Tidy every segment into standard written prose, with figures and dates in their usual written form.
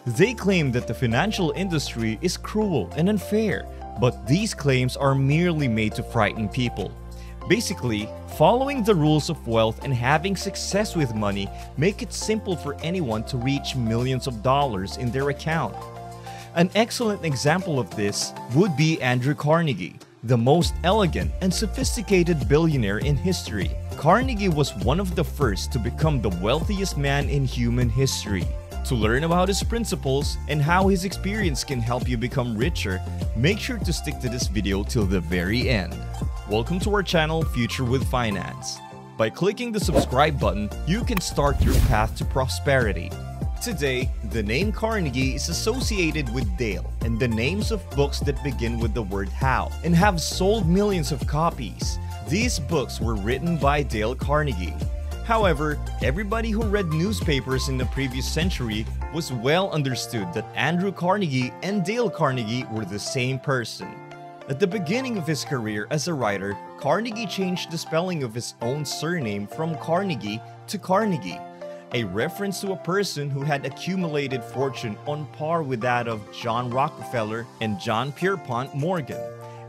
They claim that the financial industry is cruel and unfair, but these claims are merely made to frighten people. Basically, following the rules of wealth and having success with money make it simple for anyone to reach millions of dollars in their account. An excellent example of this would be Andrew Carnegie, the most elegant and sophisticated billionaire in history. Carnegie was one of the first to become the wealthiest man in human history. To learn about his principles and how his experience can help you become richer, make sure to stick to this video till the very end. Welcome to our channel, Future with Finance. By clicking the subscribe button, you can start your path to prosperity. Today, the name Carnegie is associated with Dale and the names of books that begin with the word how and have sold millions of copies. These books were written by Dale Carnegie. However, everybody who read newspapers in the previous century was well understood that Andrew Carnegie and Dale Carnegie were the same person. At the beginning of his career as a writer, Carnegie changed the spelling of his own surname from Carnegie to Carnegie, a reference to a person who had accumulated fortune on par with that of John Rockefeller and John Pierpont Morgan.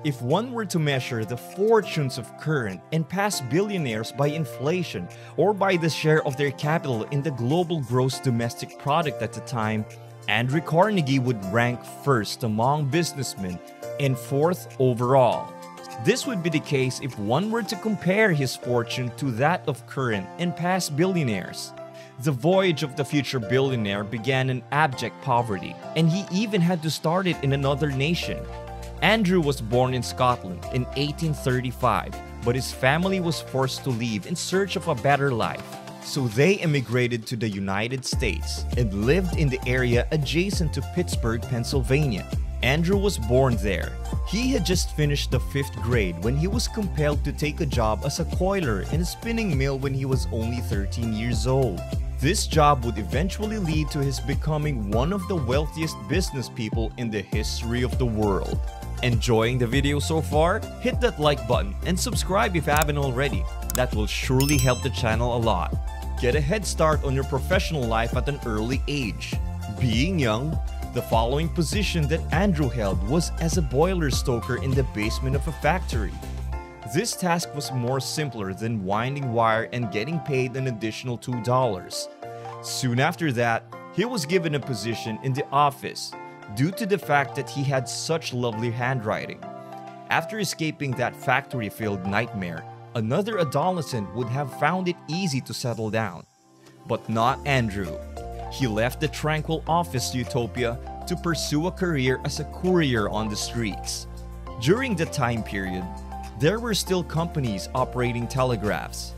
If one were to measure the fortunes of current and past billionaires by inflation or by the share of their capital in the global gross domestic product at the time, Andrew Carnegie would rank first among businessmen and fourth overall. This would be the case if one were to compare his fortune to that of current and past billionaires. The voyage of the future billionaire began in abject poverty, and he even had to start it in another nation. Andrew was born in Scotland in 1835, but his family was forced to leave in search of a better life. So they immigrated to the United States and lived in the area adjacent to Pittsburgh, Pennsylvania. Andrew was born there. He had just finished the 5th grade when he was compelled to take a job as a coiler in a spinning mill when he was only 13 years old. This job would eventually lead to his becoming one of the wealthiest business people in the history of the world. Enjoying the video so far? Hit that like button and subscribe if you haven't already. That will surely help the channel a lot. Get a head start on your professional life at an early age. Being young, the following position that Andrew held was as a boiler stoker in the basement of a factory. This task was more simpler than winding wire and getting paid an additional $2. Soon after that, he was given a position in the office due to the fact that he had such lovely handwriting. After escaping that factory-filled nightmare, another adolescent would have found it easy to settle down. But not Andrew. He left the tranquil office utopia to pursue a career as a courier on the streets. During the time period, there were still companies operating telegraphs.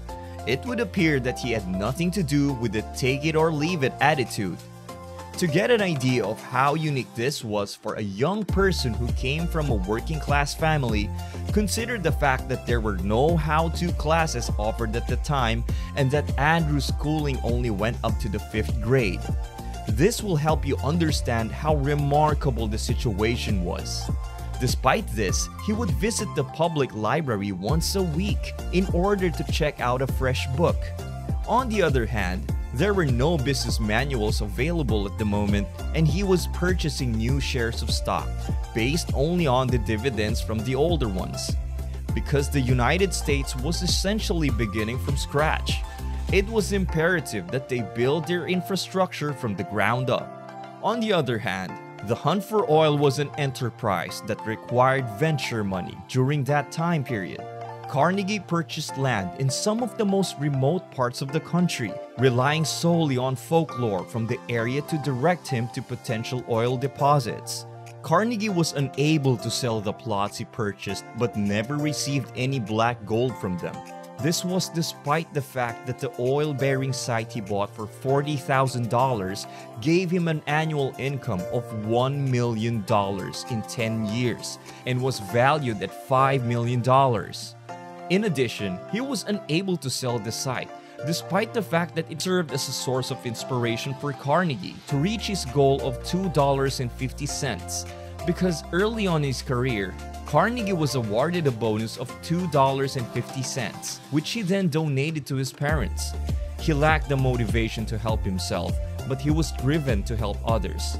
It would appear that he had nothing to do with the take-it-or-leave-it attitude. To get an idea of how unique this was for a young person who came from a working-class family, consider the fact that there were no how-to classes offered at the time and that Andrew's schooling only went up to the 5th grade. This will help you understand how remarkable the situation was. Despite this, he would visit the public library once a week in order to check out a fresh book. On the other hand, there were no business manuals available at the moment, and he was purchasing new shares of stock based only on the dividends from the older ones. Because the United States was essentially beginning from scratch, it was imperative that they build their infrastructure from the ground up. On the other hand, the hunt for oil was an enterprise that required venture money during that time period. Carnegie purchased land in some of the most remote parts of the country, relying solely on folklore from the area to direct him to potential oil deposits. Carnegie was unable to sell the plots he purchased but never received any black gold from them. This was despite the fact that the oil-bearing site he bought for $40,000 gave him an annual income of $1 million in 10 years and was valued at $5 million. In addition, he was unable to sell the site, despite the fact that it served as a source of inspiration for Carnegie to reach his goal of $2.50, because early on in his career, Carnegie was awarded a bonus of $2.50, which he then donated to his parents. He lacked the motivation to help himself, but he was driven to help others.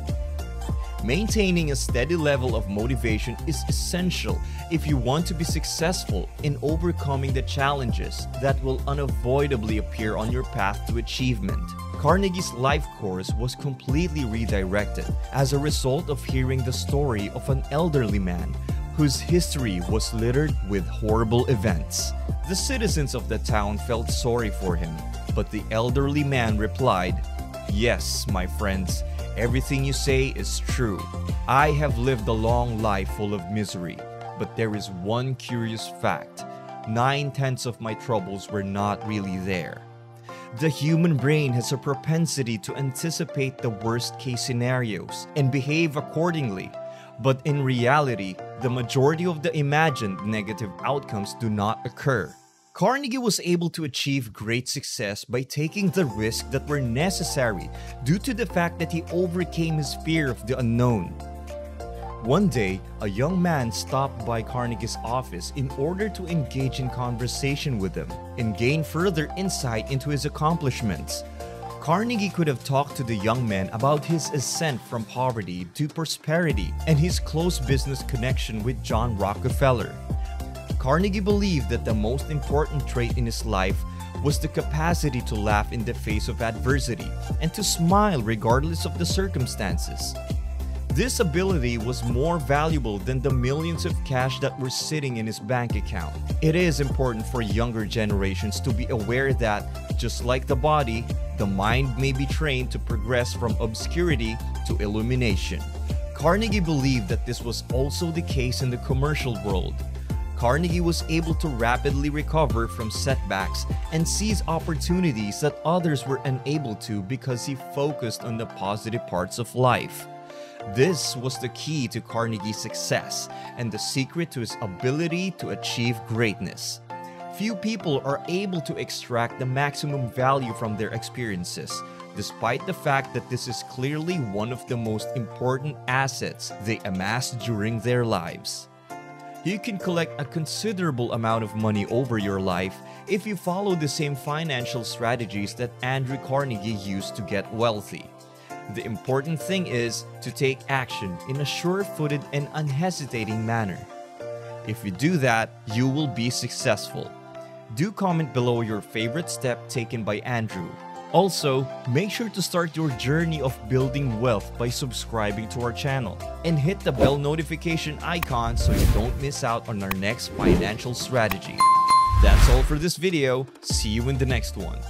Maintaining a steady level of motivation is essential if you want to be successful in overcoming the challenges that will unavoidably appear on your path to achievement. Carnegie's life course was completely redirected as a result of hearing the story of an elderly man whose history was littered with horrible events. The citizens of the town felt sorry for him, but the elderly man replied, "Yes, my friends, everything you say is true. I have lived a long life full of misery, but there is one curious fact. 9/10 of my troubles were not really there." The human brain has a propensity to anticipate the worst-case scenarios and behave accordingly. But in reality, the majority of the imagined negative outcomes do not occur. Carnegie was able to achieve great success by taking the risks that were necessary due to the fact that he overcame his fear of the unknown. One day, a young man stopped by Carnegie's office in order to engage in conversation with him and gain further insight into his accomplishments. Carnegie could have talked to the young man about his ascent from poverty to prosperity and his close business connection with John Rockefeller. Carnegie believed that the most important trait in his life was the capacity to laugh in the face of adversity and to smile regardless of the circumstances. This ability was more valuable than the millions of cash that were sitting in his bank account. It is important for younger generations to be aware that, just like the body, the mind may be trained to progress from obscurity to illumination. Carnegie believed that this was also the case in the commercial world. Carnegie was able to rapidly recover from setbacks and seize opportunities that others were unable to because he focused on the positive parts of life. This was the key to Carnegie's success and the secret to his ability to achieve greatness. Few people are able to extract the maximum value from their experiences, despite the fact that this is clearly one of the most important assets they amassed during their lives. You can collect a considerable amount of money over your life if you follow the same financial strategies that Andrew Carnegie used to get wealthy. The important thing is to take action in a sure-footed and unhesitating manner. If you do that, you will be successful. Do comment below your favorite step taken by Andrew. Also, make sure to start your journey of building wealth by subscribing to our channel and hit the bell notification icon so you don't miss out on our next financial strategy. That's all for this video. See you in the next one.